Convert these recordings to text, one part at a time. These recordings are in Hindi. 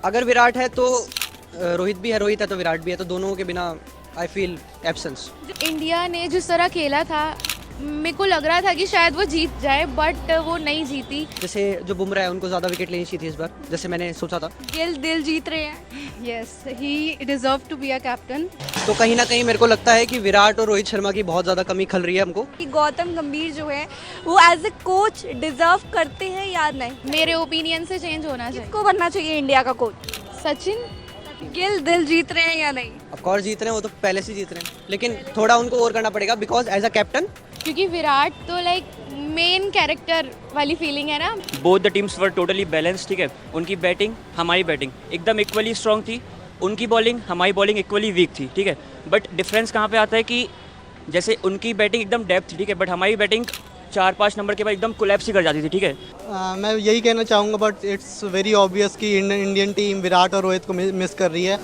अगर विराट है तो रोहित भी है, रोहित है तो विराट भी है, तो दोनों के बिना आई फील एब्सेंस। इंडिया ने जिस तरह खेला था मेरे को लग रहा था कि शायद वो जीत जाए बट वो नहीं जीती। जैसे जो बुमराह है उनको ज़्यादा विकेट लेनी चाहिए थी इस बार, जैसे मैंने सोचा था। गिल दिल जीत रहे हैं। Yes, he deserved to be a captain. तो कहीं ना कहीं मेरे को लगता है कि विराट और रोहित शर्मा की बहुत ज़्यादा कमी खल रही है हमको। कि गौतम गंभीर जो है वो एज ए कोच डिजर्व करते हैं या नहीं? मेरे ओपिनियन से चेंज होना चाहिए। किसको बनना चाहिए इंडिया का कोच? सचिन। गिल दिल जीत रहे हैं या नहीं? ऑफ कोर्स जीत रहे हैं, वो तो पहले से जीत रहे हैं, लेकिन थोड़ा उनको और करना पड़ेगा बिकॉज एज अ कैप्टन। क्योंकि विराट तो लाइक मेन कैरेक्टर वाली फीलिंग है ना। Both the teams were totally balance, ठीक है। उनकी बैटिंग हमारी बैटिंग एकदम इक्वली स्ट्रॉन्ग थी, उनकी बॉलिंग हमारी बॉलिंग इक्वली वीक थी, ठीक है। बट डिफरेंस कहाँ पे आता है कि जैसे उनकी बैटिंग एकदम डेप्थ थी, ठीक है, बट हमारी बैटिंग 4-5 नंबर के बाद एकदम कोलैप्स ही कर जाती थी, ठीक है। मैं यही कहना चाहूँगा बट इट्स वेरी ऑब्वियस कि इंडियन टीम विराट और रोहित को मिस कर रही है।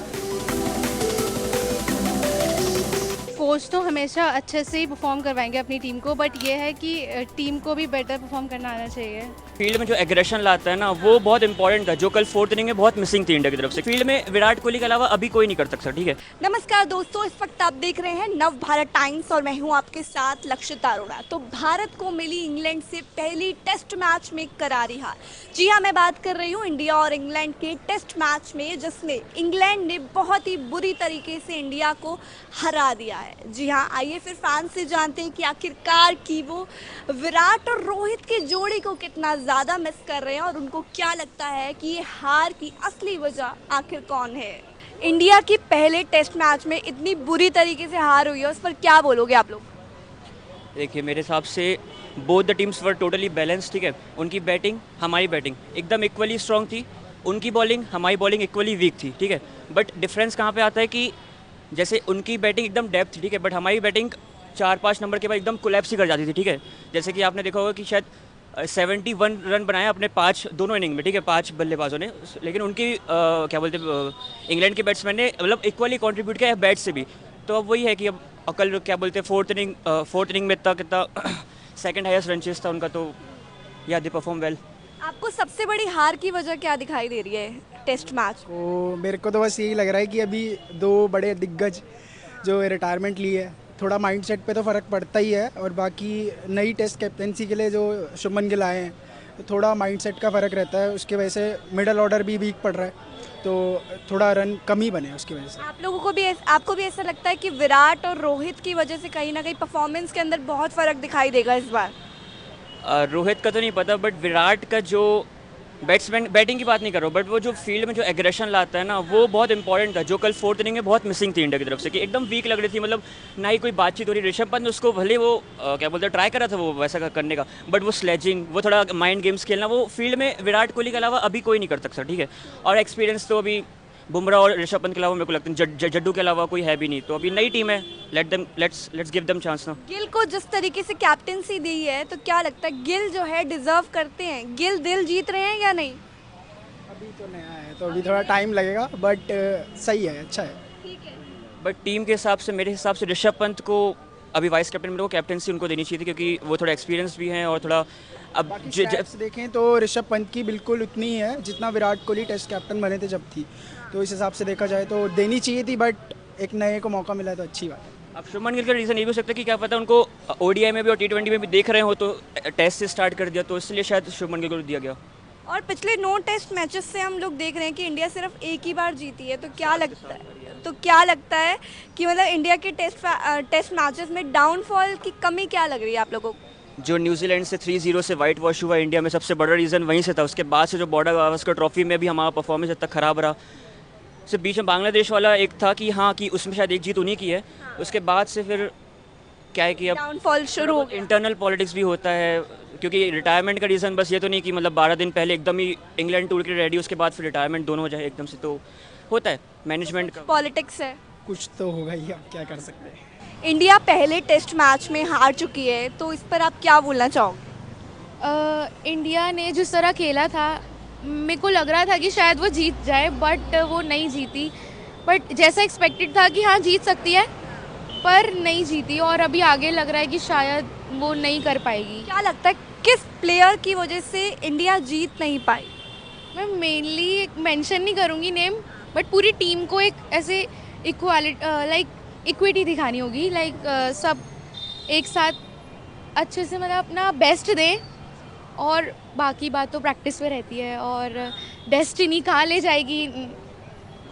कोच तो हमेशा अच्छे से ही परफॉर्म करवाएंगे अपनी टीम को, बट ये है कि टीम को भी बेटर परफॉर्म करना आना चाहिए। फील्ड में जो एग्रेशन लाता है ना वो बहुत इंपॉर्टेंट था, जो कल फोर्थ इनिंग में बहुत मिसिंग थी इंडिया की तरफ से। फील्ड में विराट कोहली के अलावा अभी कोई नहीं कर सकता, ठीक है। नमस्कार दोस्तों, इस वक्त आप देख रहे हैं नव भारत टाइम्स और मैं हूं आपके साथ लक्षिता अरोड़ा। तो भारत को मिली इंग्लैंड से पहली टेस्ट मैच में करारी हार। जी हाँ, मैं बात कर रही हूँ इंडिया और इंग्लैंड के टेस्ट मैच में, जिसमें इंग्लैंड ने बहुत ही बुरी तरीके से इंडिया को हरा दिया है। जी हाँ, आइए फिर फैंस से जानते हैं कि आखिरकार की वो विराट और रोहित की जोड़ी को कितना ज़्यादा मिस कर रहे हैं और उनको क्या लगता है कि ये हार की असली वजह आखिर कौन है। इंडिया की पहले टेस्ट मैच में इतनी बुरी तरीके से हार हुई है, उस पर क्या बोलोगे आप लोग? देखिए मेरे हिसाब से both the teams were totally balance, ठीक है। उनकी बैटिंग हमारी बैटिंग एकदम इक्वली स्ट्रॉन्ग थी, उनकी बॉलिंग हमारी बॉलिंग इक्वली वीक थी, ठीक है। बट डिफरेंस कहाँ पे आता है कि जैसे उनकी बैटिंग एकदम डेप्थ थी, ठीक है, बट हमारी बैटिंग 4-5 नंबर के बाद एकदम कोलैप्स ही कर जाती थी, ठीक है। जैसे कि आपने देखा होगा कि शायद 71 रन बनाए अपने 5 दोनों इनिंग में, ठीक है, 5 बल्लेबाजों ने, लेकिन उनकी क्या बोलते इंग्लैंड के बैट्समैन ने मतलब इक्वली कंट्रीब्यूट किया है बैट से भी। तो अब वही है कि अब कल क्या बोलते हैं फोर्थ इनिंग में कितना सेकंड हाईएस्ट रन चेस था उनका, तो या दे परफॉर्म वेल। आपको सबसे बड़ी हार की वजह क्या दिखाई दे रही है टेस्ट मैच? तो मेरे को तो बस यही लग रहा है कि अभी दो बड़े दिग्गज जो रिटायरमेंट लिए है, थोड़ा माइंडसेट पे तो फ़र्क पड़ता ही है, और बाकी नई टेस्ट कैप्टनसी के लिए जो शुभमन गिल आए हैं तो थोड़ा माइंडसेट का फ़र्क रहता है, उसकी वजह से मिडल ऑर्डर भी वीक पड़ रहा है, तो थोड़ा रन कम ही बने उसकी वजह से। आप लोगों को भी आपको भी ऐसा लगता है कि विराट और रोहित की वजह से कहीं ना कहीं परफॉर्मेंस के अंदर बहुत फ़र्क दिखाई देगा इस बार? रोहित का तो नहीं पता, बट विराट का जो बैट्समैन, बैटिंग की बात नहीं कर रहा हूँ, बट वो जो फील्ड में जो एग्रेशन लाता है ना वो बहुत इंपॉर्टेंट था, जो कल फोर्थ इनिंग में बहुत मिसिंग थी इंडिया की तरफ से, कि एकदम वीक लग रही थी, मतलब ना ही कोई बातचीत हो रही। ऋषभ पंत उसको भले वो क्या बोलते हैं ट्राई करा था वो वैसा करने का, बट वो स्लेजिंग, वो थोड़ा माइंड गेम्स खेलना, वो फील्ड में विराट कोहली के अलावा अभी कोई नहीं कर सकता, ठीक है। और एक्सपीरियंस तो अभी बुमराह और ऋषभ पंत के अलावा मेरे को लगता है जड्डू के अलावा कोई है भी नहीं, तो अभी नई टीम है, लेट्स गिव देम चांस ना। गिल को जिस तरीके से कैप्टनसी दी है, तो क्या लगता है गिल जो है डिजर्व करते हैं? गिल दिल जीत रहे हैं या नहीं? अभी तो नया है तो अभी थोड़ा टाइम लगेगा, बट सही है, अच्छा है। बट टीम के हिसाब से मेरे हिसाब से ऋषभ पंत को अभी वाइस कैप्टन में कैप्टनसी उनको देनी चाहिए थी, क्योंकि वो थोड़ा एक्सपीरियंस भी हैं और थोड़ा अब स्टैट्स देखें तो ऋषभ पंत की बिल्कुल उतनी ही है जितना विराट कोहली टेस्ट कैप्टन बने थे जब थी, तो इस हिसाब से देखा जाए तो देनी चाहिए थी, बट एक नए को मौका मिला तो अच्छी बात है। अब शुभमन गिल का रीज़न ये भी हो सकता है कि क्या पता उनको ओडीआई में भी और टी20 में भी देख रहे हो, तो टेस्ट से स्टार्ट कर दिया, तो इसलिए शायद शुभमन गिल को दिया गया। और पिछले 9 टेस्ट मैचेस से हम लोग देख रहे हैं कि इंडिया सिर्फ एक ही बार जीती है, तो क्या लगता है कि मतलब इंडिया के टेस्ट मैचेस में डाउनफॉल की कमी क्या लग रही है आप लोगों को? जो न्यूजीलैंड से 3-0 से वाइट वॉश हुआ इंडिया में, सबसे बड़ा रीज़न वहीं से था। उसके बाद से जो बॉर्डर गावस्कर ट्रॉफी में भी हमारा परफॉर्मेंस इतना ख़राब रहा, सिर्फ बीच में बांग्लादेश वाला एक था कि हाँ कि उसमें शायद एक जीत उन्हीं की है, उसके बाद से फिर क्या है कि अब डाउनफॉल शुरू हो गया। इंटरनल पॉलिटिक्स भी होता है, क्योंकि रिटायरमेंट का रीज़न बस ये तो नहीं कि मतलब 12 दिन पहले एकदम ही इंग्लैंड टूर के रेडी, उसके बाद फिर रिटायरमेंट दोनों हो जाए एकदम से, तो होता है मैनेजमेंट का। पॉलिटिक्स है, कुछ तो होगा ही, आप क्या कर सकते हैं। इंडिया पहले टेस्ट मैच में हार चुकी है, तो इस पर आप क्या बोलना चाहोगे? इंडिया ने जिस तरह खेला था मेरे को लग रहा था कि शायद वो जीत जाए बट वो नहीं जीती। बट जैसा एक्सपेक्टेड था कि हाँ जीत सकती है पर नहीं जीती, और अभी आगे लग रहा है कि शायद वो नहीं कर पाएगी। क्या लगता है किस प्लेयर की वजह से इंडिया जीत नहीं पाई? मैं मेनली मेंशन नहीं करूँगी नेम, बट पूरी टीम को एक ऐसे इक्विटी दिखानी होगी, सब एक साथ अच्छे से मतलब अपना बेस्ट दें, और बाकी बात तो प्रैक्टिस पे रहती है, और डेस्टिनी कहाँ ले जाएगी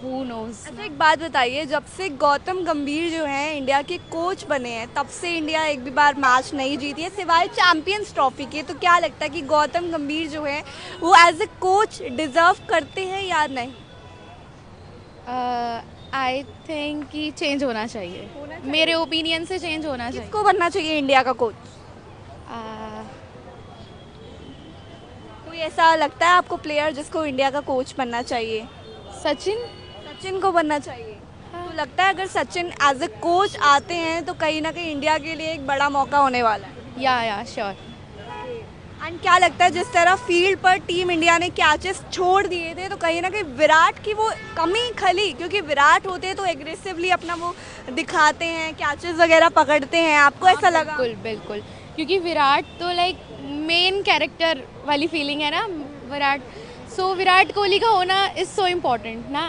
हु नोज़। अच्छा, एक बात बताइए, जब से गौतम गंभीर जो हैं इंडिया के कोच बने हैं, तब से इंडिया एक भी बार मैच नहीं जीती है सिवाय चैंपियंस ट्रॉफी के। तो क्या लगता है कि गौतम गंभीर जो है वो एज ए कोच डिजर्व करते हैं या नहीं? आई थिंक कि चेंज होना चाहिए, मेरे ओपिनियन से चेंज होना चाहिए। किसको बनना चाहिए इंडिया का कोच? कोई ऐसा लगता है आपको प्लेयर जिसको इंडिया का कोच बनना चाहिए? सचिन को बनना चाहिए। तो लगता है अगर सचिन एज ए कोच आते हैं तो कहीं ना कहीं इंडिया के लिए एक बड़ा मौका होने वाला है। या श्योर। एंड क्या लगता है जिस तरह फील्ड पर टीम इंडिया ने कैचेस छोड़ दिए थे, तो कहीं ना कहीं विराट की वो कमी खली, क्योंकि विराट होते तो एग्रेसिवली अपना वो दिखाते हैं, कैचेस वगैरह पकड़ते हैं। आपको ऐसा लगा? बिल्कुल, क्योंकि विराट तो मेन कैरेक्टर वाली फीलिंग है ना विराट। सो विराट कोहली का होना इज़ सो इम्पोर्टेंट ना।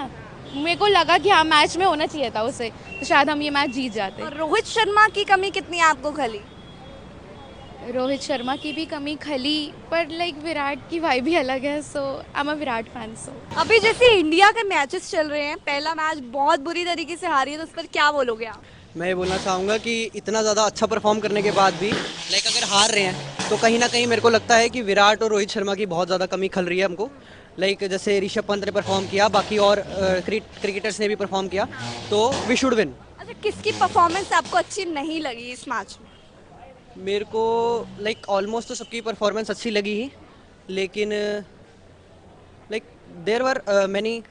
मेरे को लगा कि हाँ मैच में होना चाहिए था उसे, तो शायद हम ये मैच जीत जाते। और रोहित शर्मा की कमी कितनी आपको खली? रोहित शर्मा की भी कमी खली, पर विराट की वाइब भी अलग है। So I am a Virat fan. So अभी जैसे इंडिया के मैचेस चल रहे हैं, पहला मैच बहुत बुरी तरीके से हारी है, तो उस पर क्या बोलोगे आप? मैं ये बोलना चाहूँगा कि इतना ज़्यादा अच्छा परफॉर्म करने के बाद भी अगर हार रहे हैं तो कहीं ना कहीं मेरे को लगता है कि विराट और रोहित शर्मा की बहुत ज़्यादा कमी खल रही है हमको। जैसे ऋषभ पंत ने परफॉर्म किया, बाकी और क्रिकेटर्स ने भी परफॉर्म किया, तो वी शुड विन। अच्छा, किसकी परफॉर्मेंस आपको अच्छी नहीं लगी इस मैच में? मेरे को ऑलमोस्ट तो सबकी परफॉर्मेंस अच्छी लगी ही, लेकिन देयर वर मैनी,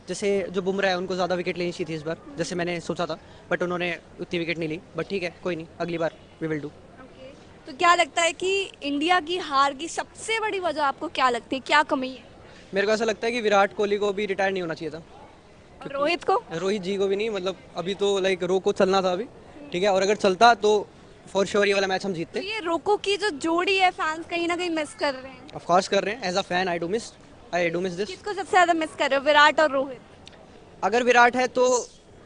जैसे जो बुमराह है उनको ज़्यादा विकेट लेनी चाहिए थी इस बार, जैसे मैंने सोचा था, बट उन्होंने उतनी विकेट नहीं ली। बट ठीक है, कोई नहीं, अगली बार वी विल डू। तो क्या लगता है कि इंडिया की हार की सबसे बड़ी वजह आपको क्या लगती है, क्या कमी है? मेरे को ऐसा लगता है कि विराट कोहली को भी रिटायर नहीं होना चाहिए था। और रोहित को? रोहित जी को भी नहीं, मतलब अभी तो रोको चलना था अभी, ठीक है, और अगर चलता तो फॉर श्योर ये वाला मैच हम जीतते। तो ये रोको की जो जोड़ी है, फैंस कहीं ना कहीं मिस कर रहे हैं। ऑफ कोर्स कर रहे हैं, as a fan I do miss this. किसको सबसे ज्यादा मिस कर रहे हो, विराट और रोहित? अगर विराट है तो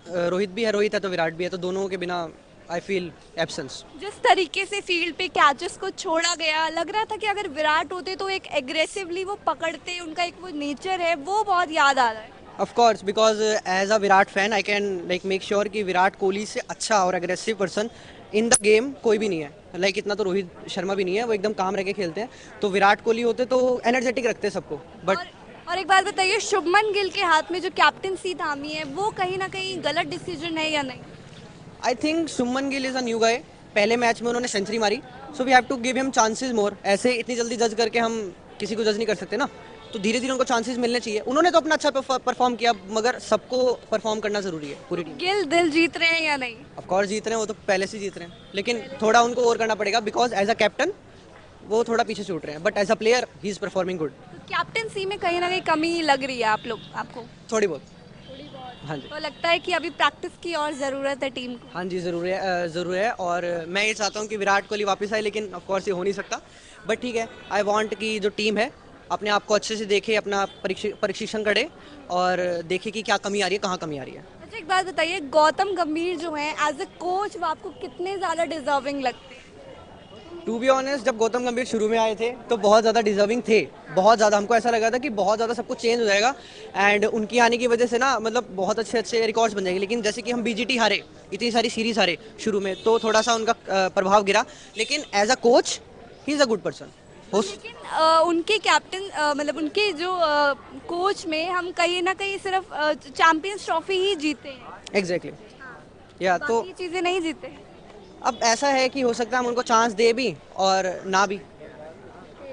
रोहित भी है, रोहित है तो विराट भी है, तो दोनों के बिना आई फील एब्सेंस। जिस तरीके से फील्ड पे कैचेस को छोड़ा गया, लग रहा था कि अगर विराट होते तो एक एग्रेसिवली वो पकड़ते, उनका एक वो नेचर है वो बहुत याद आ रहा है। Of course, because as a Virat fan I can make sure कि विराट कोहली से अच्छा और aggressive person in the game कोई भी नहीं है। इतना तो रोहित शर्मा भी नहीं है, वो एकदम काम रह के खेलते हैं। तो विराट कोहली होते तो एनर्जेटिक रखते सबको। बट और एक बात बताइए, शुभमन गिल के हाथ में जो कैप्टनसी थामी है, वो कहीं ना कहीं गलत डिसीजन है या नहीं? I think Shubman Gill is a new guy. पहले मैच में उन्होंने सेंचुरी मारी, so we have to give him chances more. ऐसे इतनी जल्दी जज करके हम किसी को जज नहीं कर सकते ना, तो धीरे धीरे उनको चांसेस मिलने चाहिए। उन्होंने तो अपना अच्छा परफॉर्म किया, मगर सबको परफॉर्म करना जरूरी है पूरी टीम। गिल दिल जीत रहे हैं या नहीं? ऑफ कोर्स जीत रहे हैं, वो तो पहले से जीत रहे हैं, लेकिन थोड़ा उनको और करना पड़ेगा, बिकॉज एज अ कैप्टन वो थोड़ा पीछे छूट रहे हैं, but as a player he is performing good. Captaincy में कहीं ना कहीं कमी लग रही है आपको? थोड़ी बहुत। हाँ जी, तो लगता है कि अभी प्रैक्टिस की और ज़रूरत है टीम को? हाँ जी, ज़रूर है। और मैं ये चाहता हूँ कि विराट कोहली वापस आए, लेकिन ऑफ कोर्स ये हो नहीं सकता। बट ठीक है, आई वांट कि जो टीम है अपने आप को अच्छे से देखे, अपना परीक्षण करे और देखे कि क्या कमी आ रही है, कहाँ कमी आ रही है। अच्छा, एक बात बताइए, गौतम गंभीर जो हैं एज ए कोच वो आपको कितने ज़्यादा डिजर्विंग लगते हैं? टू बी ऑनेस्ट, जब गौतम गंभीर शुरू में आए थे तो बहुत ज़्यादा डिजर्विंग थे, बहुत ज़्यादा। हमको ऐसा लगा था कि बहुत ज़्यादा सब कुछ चेंज हो जाएगा एंड उनकी आने की वजह से ना बहुत अच्छे रिकॉर्ड्स बन जाएंगे। लेकिन जैसे कि हम बीजीटी हारे, इतनी सारी सीरीज हारे शुरू में, तो थोड़ा सा उनका प्रभाव गिरा। लेकिन as a coach he is a good person. लेकिन उनके कैप्टन उनके जो कोच में हम कहीं ना कहीं सिर्फ चैंपियंस ट्रॉफी ही जीते हैं। एग्जैक्टली, या तो बाकी चीज़ें नहीं जीते। अब ऐसा है कि हो सकता है हम उनको चांस दे भी और ना भी,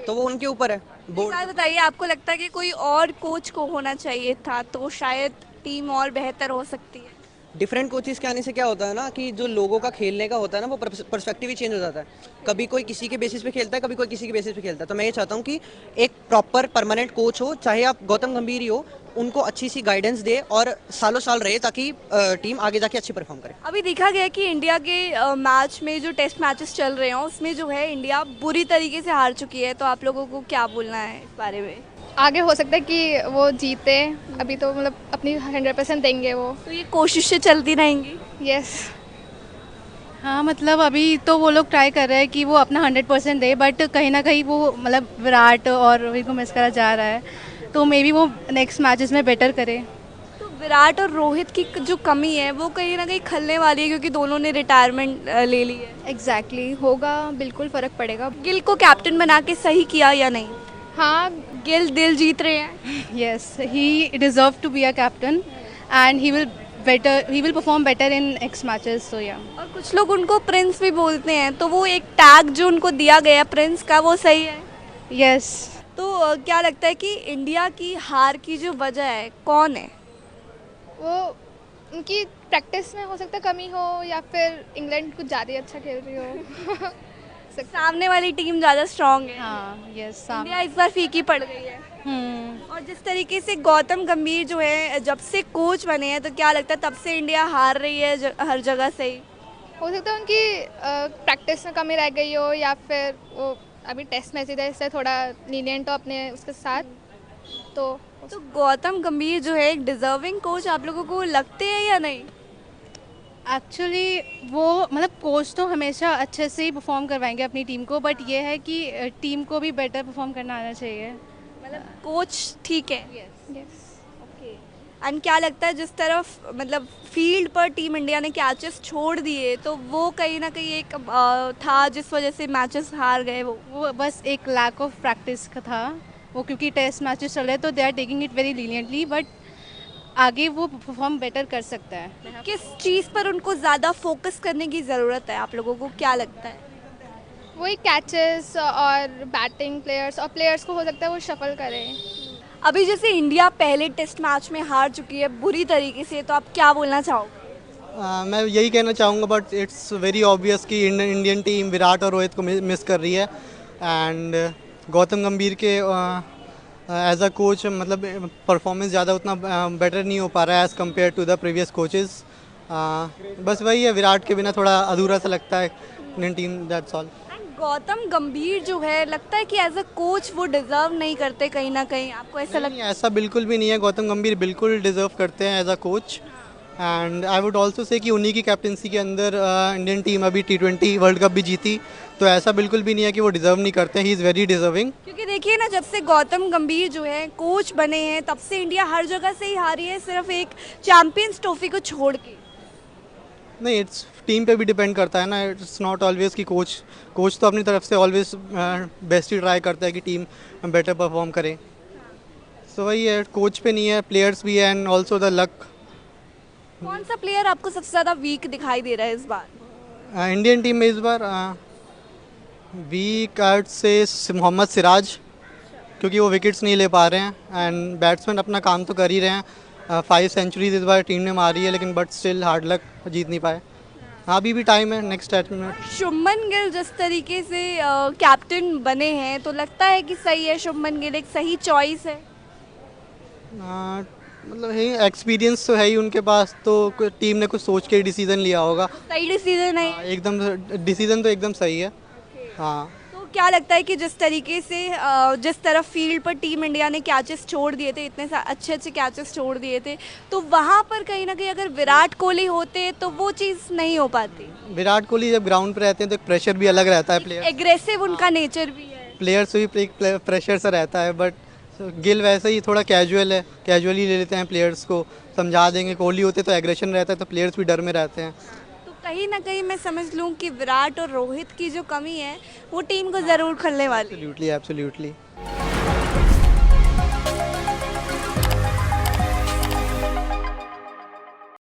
तो वो उनके ऊपर है। एक बात बताइए, आपको लगता है कि कोई और कोच को होना चाहिए था तो शायद टीम और बेहतर हो सकती है? डिफरेंट कोचेस के आने से क्या होता है ना कि जो लोगों का खेलने का होता है ना, वो पर्सपेक्टिव ही चेंज हो जाता है। कभी कोई किसी के बेसिस पे खेलता है, कभी कोई किसी के बेसिस पे खेलता है। तो मैं ये चाहता हूँ कि एक प्रॉपर परमानेंट कोच हो, चाहे आप गौतम गंभीर ही हो, उनको अच्छी सी गाइडेंस दे और सालों साल रहे, ताकि टीम आगे जाके अच्छी परफॉर्म करे। अभी देखा गया कि इंडिया के मैच में जो टेस्ट मैचेस चल रहे हैं उसमें जो है इंडिया बुरी तरीके से हार चुकी है, तो आप लोगों को क्या बोलना है इस बारे में? आगे हो सकता है कि वो जीते। अभी तो मतलब अपनी 100% देंगे वो। तो ये कोशिशें चलती रहेंगी। यस। हाँ मतलब अभी तो वो लोग ट्राई कर रहे हैं कि वो अपना 100% दे, बट कहीं ना कहीं वो मतलब विराट और रोहित को मिस करा जा रहा है, तो मे बी वो नेक्स्ट मैचेस में बेटर करे। तो विराट और रोहित की जो कमी है वो कहीं ना कहीं खलने वाली है क्योंकि दोनों ने रिटायरमेंट ले ली है। एग्जैक्टली होगा, बिल्कुल फ़र्क पड़ेगा। गिल को कैप्टन बना के सही किया या नहीं? हाँ। गिल दिल जीत रहे हैं। Yes, he deserve to be a captain and he will perform better in next matches, so yeah. और कुछ लोग उनको प्रिंस भी बोलते हैं, तो वो एक टैग जो उनको दिया गया प्रिंस का, वो सही है? यस। तो क्या लगता है कि इंडिया की हार की जो वजह है कौन है? वो उनकी प्रैक्टिस में हो सकता है कमी हो, या फिर इंग्लैंड कुछ ज़्यादा ही अच्छा खेल रही हो। सामने वाली टीम ज़्यादा स्ट्रांग है। हाँ यस। इंडिया इस बार फीकी पड़ गई है। और जिस तरीके से गौतम गंभीर जो है जब से कोच बने हैं, तो क्या लगता है तब से इंडिया हार रही है हर जगह से ही? हो सकता है उनकी प्रैक्टिस में कमी रह गई हो, या फिर वो अभी टेस्ट मैच है इससे थोड़ा लीनियंट हो अपने उसके साथ। तो गौतम गंभीर जो है एक डिजर्विंग कोच आप लोगों को लगते हैं या नहीं? एक्चुअली वो मतलब कोच तो हमेशा अच्छे से ही परफॉर्म करवाएंगे अपनी टीम को, बट ये है कि टीम को भी बेटर परफॉर्म करना आना चाहिए। मतलब कोच ठीक है। यस। एंड क्या लगता है जिस तरफ मतलब फील्ड पर टीम इंडिया ने कैचेस छोड़ दिए, तो वो कहीं ना कहीं एक था जिस वजह से मैचेस हार गए? वो बस एक लैक ऑफ प्रैक्टिस का था वो, क्योंकि टेस्ट मैचेस चल रहे तो they are taking it very leniently, but आगे वो परफॉर्म बेटर कर सकता है। किस चीज़ पर उनको ज़्यादा फोकस करने की ज़रूरत है आप लोगों को, क्या लगता है? वही कैचेस और बैटिंग प्लेयर्स, और प्लेयर्स को हो सकता है वो शफल करें। अभी जैसे इंडिया पहले टेस्ट मैच में हार चुकी है बुरी तरीके से, तो आप क्या बोलना चाहोगे? मैं यही कहना चाहूँगा, बट इट्स वेरी ऑब्वियस कि इंडियन टीम विराट और रोहित को मिस कर रही है। एंड गौतम गंभीर के एज अ कोच मतलब परफॉर्मेंस ज़्यादा उतना बेटर नहीं हो पा रहा है as compare to the previous coaches. बस वही है, विराट के बिना थोड़ा अधूरा सा लगता है Indian team, that's all. Gautam गंभीर जो है लगता है कि एज अ कोच वो डिजर्व नहीं करते कहीं ना कहीं, आपको ऐसा लगता नहीं, ऐसा बिल्कुल भी नहीं है। गौतम गंभीर बिल्कुल डिजर्व करते हैं as a coach, and I would also say कि उन्हीं की कैप्टनसी के अंदर इंडियन टीम अभी T20 वर्ल्ड कप भी जीती, तो ऐसा बिल्कुल भी नहीं है कि वो डिजर्व नहीं करते हैं। He is very deserving. क्योंकि देखिए ना, जब से गौतम गंभीर जो है कोच बने हैं तब से इंडिया हर जगह से ही हारी है, सिर्फ एक चैंपियंस ट्रॉफी को छोड़ के। नहीं, इट्स टीम पे भी डिपेंड करता है ना, इट्स नॉट ऑलवेज कि कोच तो अपनी तरफ से ऑलवेज बेस्ट ही ट्राई करता है कि टीम बेटर परफॉर्म करे। सो वही है, कोच पे नहीं है, प्लेयर्स भी है एंड ऑल्सो द लक। कौन सा प्लेयर आपको सबसे ज़्यादा वीक दिखाई दे रहा है इस बार? इंडियन टीम में इस बार वीक आउट से मोहम्मद सिराज, क्योंकि वो विकेट्स नहीं ले पा रहे हैं एंड बैट्समैन अपना काम तो कर ही रहे हैं। 5 सेंचुरीज इस बार टीम ने मारी है, लेकिन बट स्टिल हार्ड लक, जीत नहीं पाए। हाँ, अभी भी टाइम है, नेक्स्ट में। शुभमन गिल जिस तरीके से कैप्टन बने हैं, तो लगता है कि सही है, शुभमन गिल एक सही चॉइस है? मतलब है, एक्सपीरियंस तो है ही उनके पास, तो टीम ने कुछ सोच के डिसीजन लिया होगा। सही डिसीजन है? एकदम डिसीजन तो एकदम सही है। हाँ, तो क्या लगता है कि जिस तरीके से जिस तरफ फील्ड पर टीम इंडिया ने कैचेस छोड़ दिए थे, इतने अच्छे अच्छे कैचेस छोड़ दिए थे, तो वहाँ पर कहीं ना कहीं अगर विराट कोहली होते तो वो चीज़ नहीं हो पाती? विराट कोहली जब ग्राउंड पे रहते हैं तो एक प्रेशर भी अलग रहता है, एग्रेसिव उनका नेचर भी है, प्लेयर्स भी एक प्रेशर सा रहता है। बट गिल वैसे ही थोड़ा कैजुअल है, कैजुअली ले लेते हैं प्लेयर्स को, समझा देंगे। कोहली होते तो एग्रेशन रहता है, तो प्लेयर्स भी डर में रहते हैं। तो कहीं ना कहीं मैं समझ लूँ कि विराट और रोहित की जो कमी है वो टीम को ज़रूर खलने वाली है। Absolutely, absolutely.